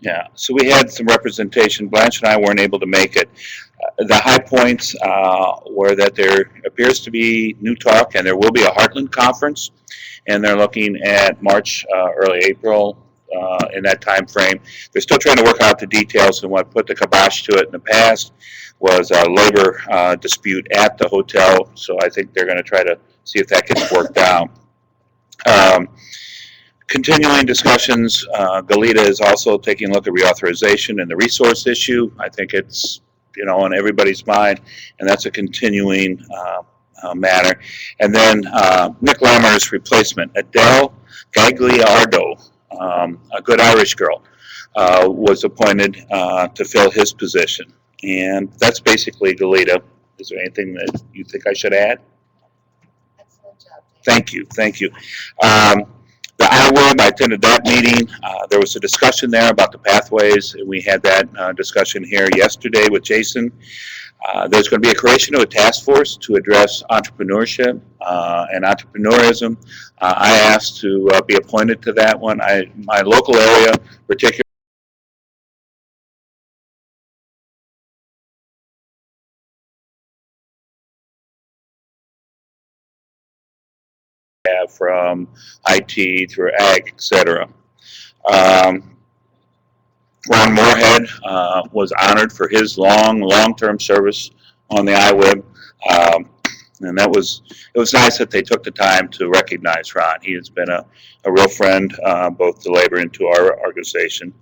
Yeah, so we had some representation. Blanche and I weren't able to make it. The high points were that there appears to be new talk, and there will be a Heartland conference, and they're looking at March, early April, in that time frame. They're still trying to work out the details, and what put the kibosh to it in the past was a labor dispute at the hotel, so I think they're going to try to see if that gets worked out. Continuing discussions, Galita is also taking a look at reauthorization and the resource issue. I think it's, on everybody's mind, and that's a continuing matter. And then Nick Lammer's replacement, Adele Gagliardo, a good Irish girl, was appointed to fill his position. And that's basically Galita. Is there anything that you think I should add? Excellent job, Dave. Thank you, thank you. The IWP, I attended that meeting. There was a discussion there about the pathways, and we had that discussion here yesterday with Jason. There's going to be a creation of a task force to address entrepreneurship and entrepreneurism. I asked to be appointed to that one. My local area, particularly, from IT through ag, etc. Ron Moorhead was honored for his long-term service on the IWP, and it was nice that they took the time to recognize Ron. He has been a real friend both to labor and to our organization.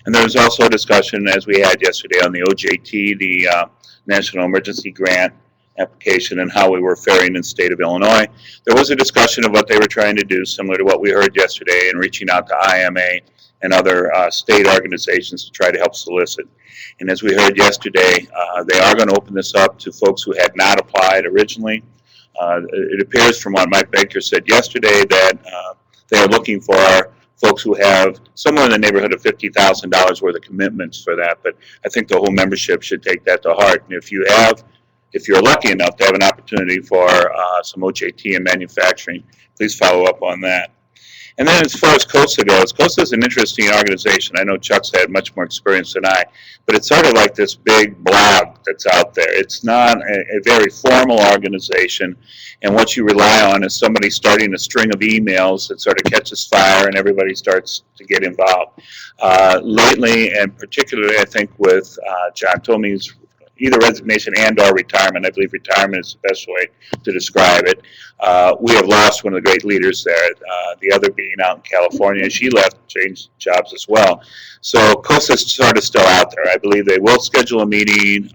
And there was also a discussion, as we had yesterday, on the OJT, the National Emergency Grant application, and how we were faring in the state of Illinois. There was a discussion of what they were trying to do, similar to what we heard yesterday, and reaching out to IMA and other state organizations to try to help solicit. And as we heard yesterday, they are going to open this up to folks who had not applied originally. It appears from what Mike Baker said yesterday that they are looking for folks who have somewhere in the neighborhood of $50,000 worth of commitments for that. But I think the whole membership should take that to heart. And if you're lucky enough to have an opportunity for some OJT and manufacturing, please follow up on that. And then as far as COSA goes, COSA is an interesting organization. I know Chuck's had much more experience than I, but it's sort of like this big blog that's out there. It's not a very formal organization, and what you rely on is somebody starting a string of emails that sort of catches fire and everybody starts to get involved. Lately, and particularly I think with John Tomey's either resignation and or retirement, I believe retirement is the best way to describe it, we have lost one of the great leaders there, the other being out in California. She left, changed jobs as well. So COSA is sort of still out there. I believe they will schedule a meeting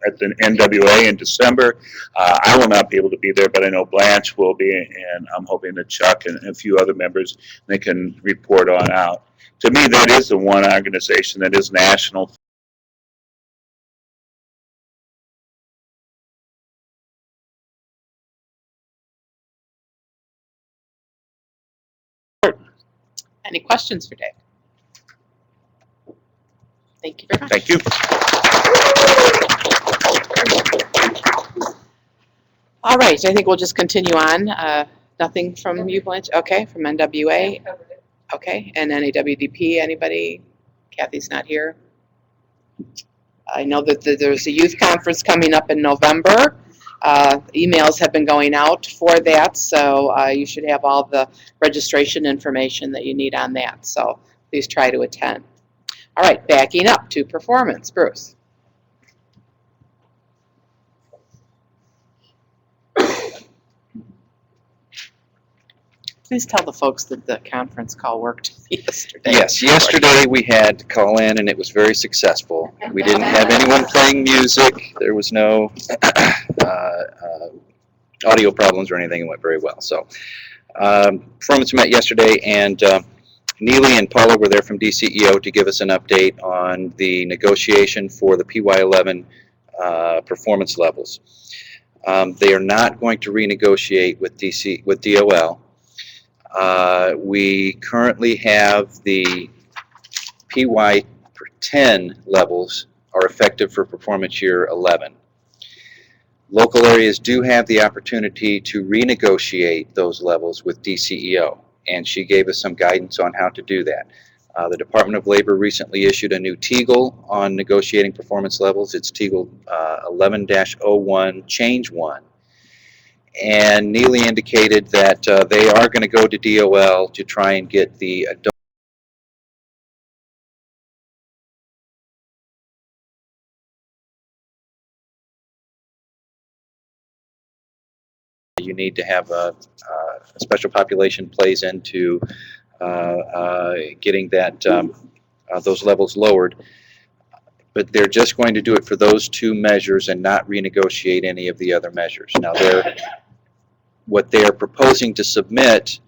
at the NWA in December. I will not be able to be there, but I know Blanche will be, and I'm hoping that Chuck and a few other members, they can report on out. To me, that is the one organization that is national. Any questions for Dave? Thank you very much. Thank you. All right, I think we'll just continue on. Nothing from you, Blanche? Okay, from NWA? Okay, and NAWDP, anybody? Kathy's not here. I know that there's a youth conference coming up in November. Emails have been going out for that, so you should have all the registration information that you need on that. So please try to attend. All right, backing up to performance. Bruce. Please tell the folks that the conference call worked yesterday. Yes, yesterday we had to call in and it was very successful. We didn't have anyone playing music. There was no audio problems or anything. It went very well. So performance met yesterday, and Neely and Paula were there from DCEO to give us an update on the negotiation for the PY11 performance levels. They are not going to renegotiate with DOL. We currently have the PY10 levels are effective for performance year 11. Local areas do have the opportunity to renegotiate those levels with DCEO, and she gave us some guidance on how to do that. The Department of Labor recently issued a new TEGL on negotiating performance levels. It's TEGL 11-01 Change 1. And Neely indicated that they are going to go to DOL to try and get the adult you need to have a special population plays into getting that those levels lowered. But they're just going to do it for those two measures and not renegotiate any of the other measures. Now, what they are proposing to submit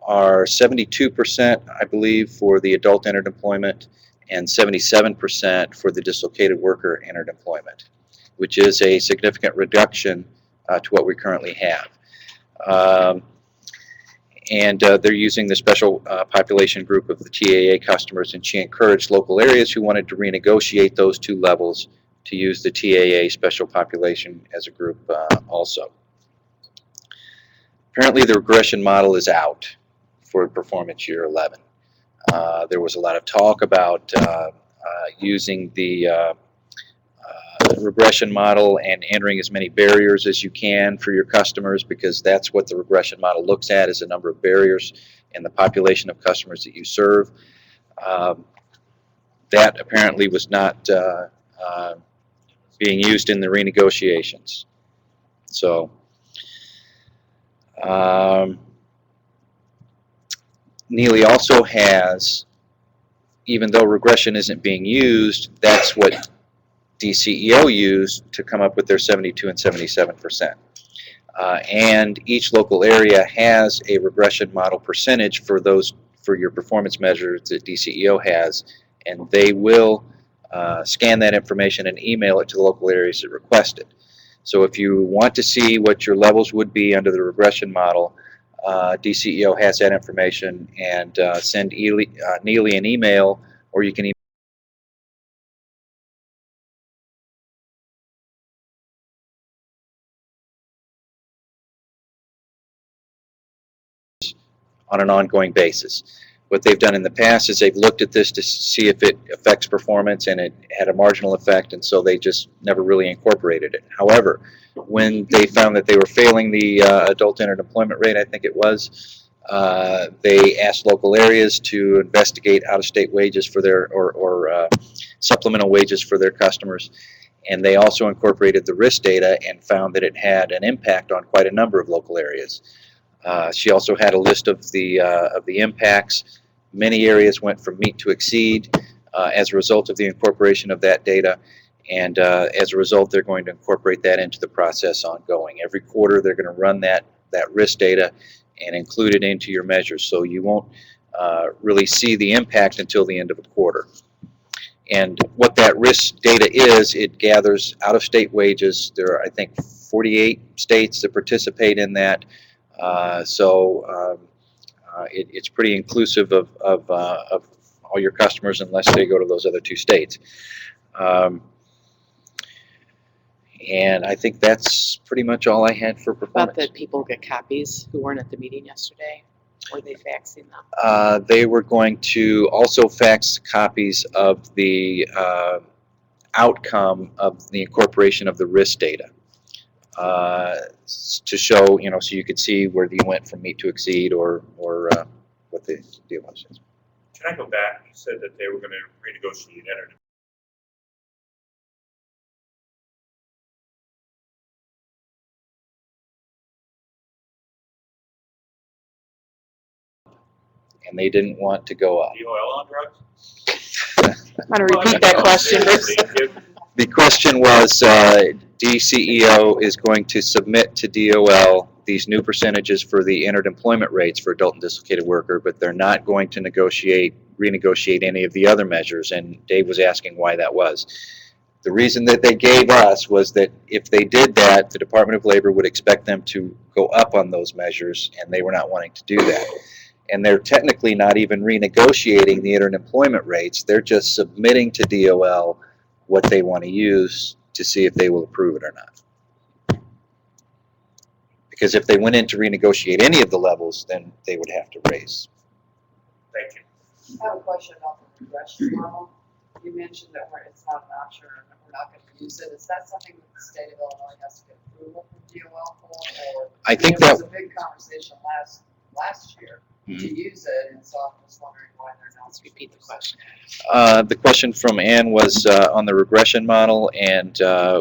are 72%, I believe, for the adult entered employment and 77% for the dislocated worker entered employment, which is a significant reduction to what we currently have. They're using the special population group of the TAA customers, and she encouraged local areas who wanted to renegotiate those two levels to use the TAA special population as a group also. Apparently the regression model is out for performance year 11. There was a lot of talk about using the regression model and entering as many barriers as you can for your customers, because that's what the regression model looks at, is the number of barriers in the population of customers that you serve. That apparently was not being used in the renegotiations. So Neely also has, even though regression isn't being used, that's what DCEO used to come up with their 72 and 77%. And each local area has a regression model percentage for your performance measures that DCEO has, and they will scan that information and email it to the local areas that request it. So if you want to see what your levels would be under the regression model, DCEO has that information, and send Neely an email, or you can email on an ongoing basis. What they've done in the past is they've looked at this to see if it affects performance, and it had a marginal effect, and so they just never really incorporated it. However, when they found that they were failing the adult entered employment rate, I think it was, they asked local areas to investigate out-of-state wages for their, or supplemental wages for their customers, and they also incorporated the risk data and found that it had an impact on quite a number of local areas. She also had a list of the impacts. Many areas went from meet to exceed as a result of the incorporation of that data, and as a result they're going to incorporate that into the process ongoing. Every quarter they're going to run that risk data and include it into your measures, so you won't really see the impact until the end of a quarter. And what that risk data is, it gathers out-of-state wages. There are, I think, 48 states that participate in that. It's pretty inclusive of all your customers, unless they go to those other two states. And I think that's pretty much all I had for performance. About that people get copies who weren't at the meeting yesterday. Were they faxing them? They were going to also fax copies of the outcome of the incorporation of the risk data. To show, so you could see where you went from meet to exceed, or what the deal was. Can I go back? You said that they were going to renegotiate entered. And they didn't want to go up. DOL on drugs? Want to repeat that question? The question was, DCEO is going to submit to DOL these new percentages for the entered employment rates for adult and dislocated worker, but they're not going to renegotiate any of the other measures, and Dave was asking why that was. The reason that they gave us was that if they did that, the Department of Labor would expect them to go up on those measures, and they were not wanting to do that. And they're technically not even renegotiating the entered employment rates, they're just submitting to DOL what they want to use to see if they will approve it or not. Because if they went in to renegotiate any of the levels, then they would have to raise. Thank you. I have a question about the regression model. You mentioned that it's not an option, and we're not going to use it. Is that something that the state of Illinois has to get approval from DOL for? Or I think there that was a big conversation last year to use it, and so I'm just wondering why they're not. Let's repeat the question. The question from Ann was on the regression model, and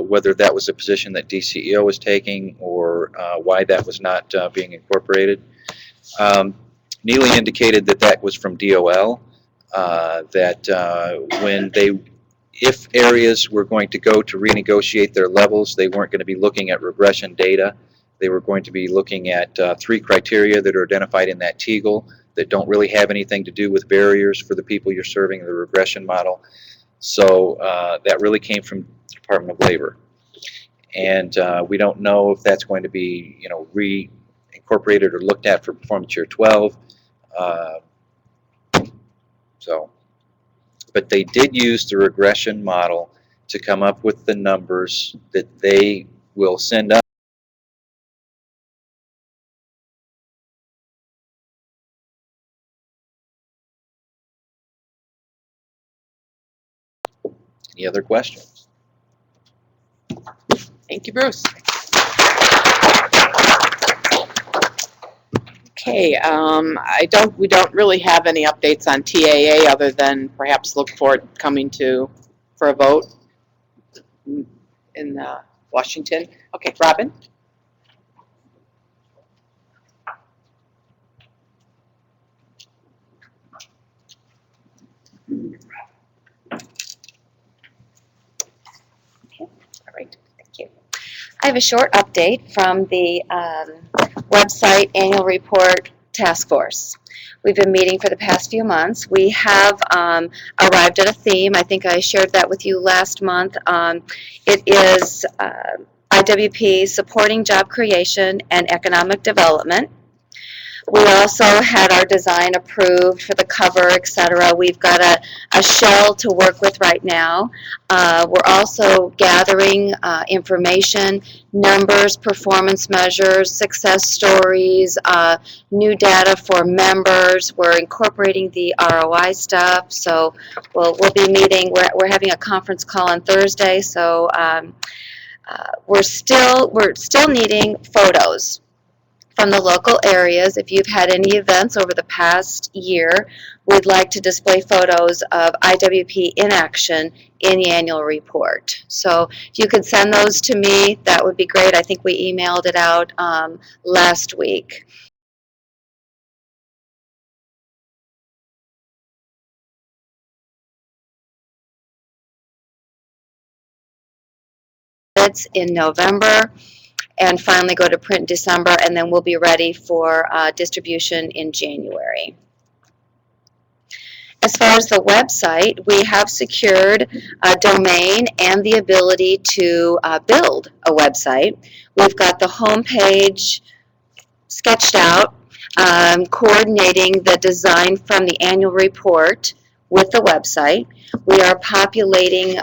whether that was a position that DCEO was taking, or why that was not being incorporated. Neely indicated that that was from DOL, if areas were going to go to renegotiate their levels, they weren't going to be looking at regression data. They were going to be looking at 3 criteria that are identified in that TEAGL that don't really have anything to do with barriers for the people you're serving in the regression model. So that really came from the Department of Labor. And we don't know if that's going to be, reincorporated or looked at for performance year 12. But they did use the regression model to come up with the numbers that they will send up. Any other questions? Thank you, Bruce. Okay, we don't really have any updates on TAA other than perhaps look for it coming for a vote in Washington. Okay, Robin? All right, thank you. I have a short update from the website annual report task force. We've been meeting for the past few months. We have arrived at a theme. I think I shared that with you last month. It is IWP supporting job creation and economic development. We also had our design approved for the cover, etc. We've got a shell to work with right now. We're also gathering information, numbers, performance measures, success stories, new data for members. We're incorporating the ROI stuff. So we'll be meeting. We're having a conference call on Thursday. So we're still needing photos from the local areas. If you've had any events over the past year, we'd like to display photos of IWP in action in the annual report. So if you could send those to me, that would be great. I think we emailed it out last week. It's in November, and finally go to print in December, and then we'll be ready for distribution in January. As far as the website, we have secured a domain and the ability to build a website. We've got the home page sketched out, coordinating the design from the annual report with the website. We are populating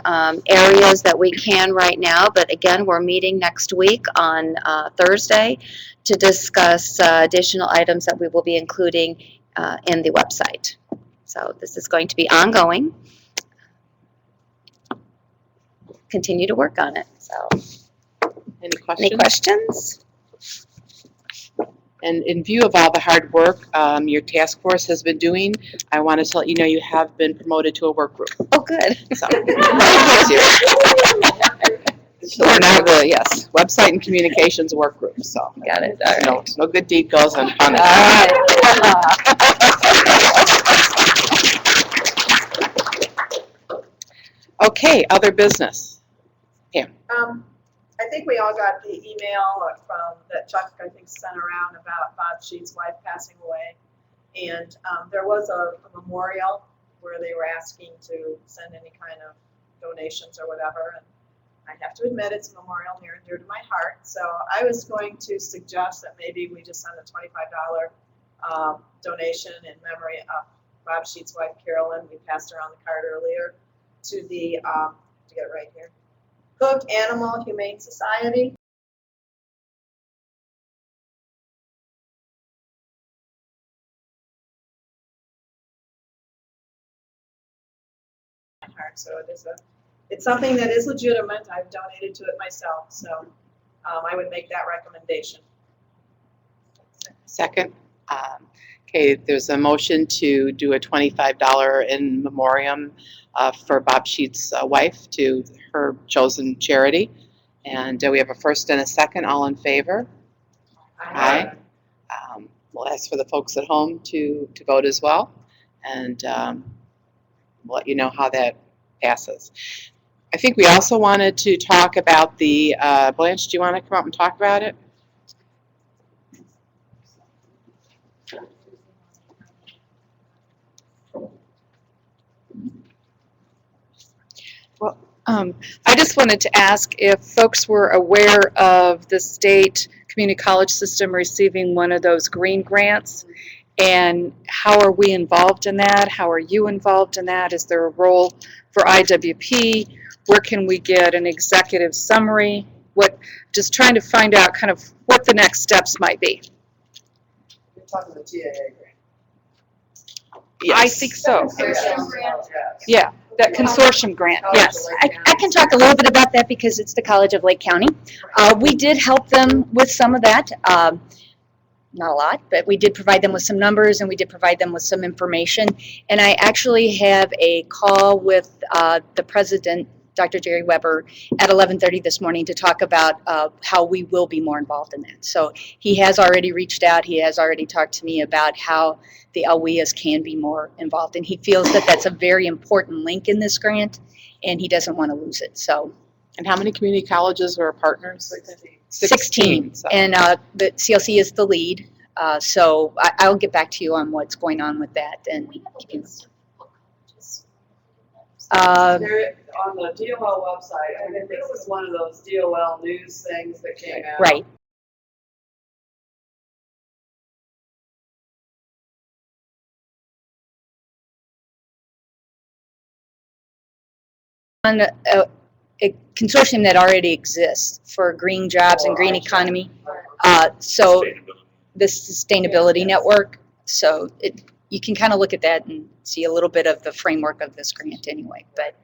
areas that we can right now, but again, we're meeting next week on Thursday to discuss additional items that we will be including in the website. So this is going to be ongoing. Continue to work on it. So, any questions? Any questions? And in view of all the hard work your task force has been doing, I wanted to let you know you have been promoted to a work group. Oh, good. So, so we're now the website and communications work group. So got it. All right. No good deed goes unpunished. Okay, other business. Pam. I think we all got the email that Chuck, I think, sent around about Bob Sheets' wife passing away. And there was a memorial where they were asking to send any kind of donations or whatever. And I have to admit, it's a memorial near and dear to my heart. So I was going to suggest that maybe we just send a $25 donation in memory of Bob Sheets' wife, Carolyn. We passed around the card earlier to the, to get it right here, Cook Animal Humane Society. So it's something that is legitimate. I've donated to it myself, so I would make that recommendation. Second. Okay, there's a motion to do a $25 in memoriam for Bob Sheets' wife to her chosen charity. And we have a first and a second. All in favor? Aye. we'll ask for the folks at home to vote as well, and we'll let you know how that passes. I think we also wanted to talk about the, Blanche, do you want to come up and talk about it? I just wanted to ask if folks were aware of the state community college system receiving one of those green grants, and how are we involved in that? How are you involved in that? Is there a role for IWP? Where can we get an executive summary? Just trying to find out kind of what the next steps might be. You're talking the TAA grant. I think so. Consortium grant? Yeah, that consortium grant, yes. I can talk a little bit about that because it's the College of Lake County. We did help them with some of that. Not a lot, but we did provide them with some numbers and we did provide them with some information. And I actually have a call with the president, Dr. Jerry Weber, at 11:30 this morning to talk about how we will be more involved in that. So he has already reached out. He has already talked to me about how the LWIAs can be more involved. And he feels that that's a very important link in this grant and he doesn't want to lose it. So. And how many community colleges are partners? 16. So. And the CLC is the lead. So I'll get back to you on what's going on with that. And There, on the DOL website, I think this was one of those DOL news things that came out. right. On a consortium that already exists for green jobs and green economy. So the sustainability network. So you can kind of look at that and see a little bit of the framework of this grant anyway. But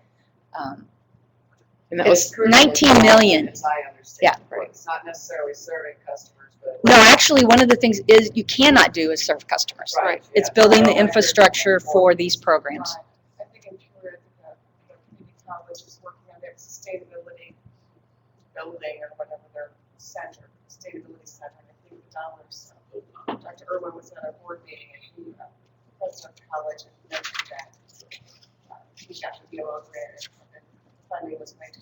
And that it's was 19 million. As I understand. Yeah. It's not necessarily serving customers, but. No, actually, one of the things is you cannot do is serve customers. Right. It's Yeah. building the infrastructure for these programs. I think in Florida, the community college is working on their sustainability building or whatever their center, sustainability center, and I think the dollars. Dr. Irwin was at a board meeting and he, the president of the college, and mentioned that he got the DOL grant and funding was made to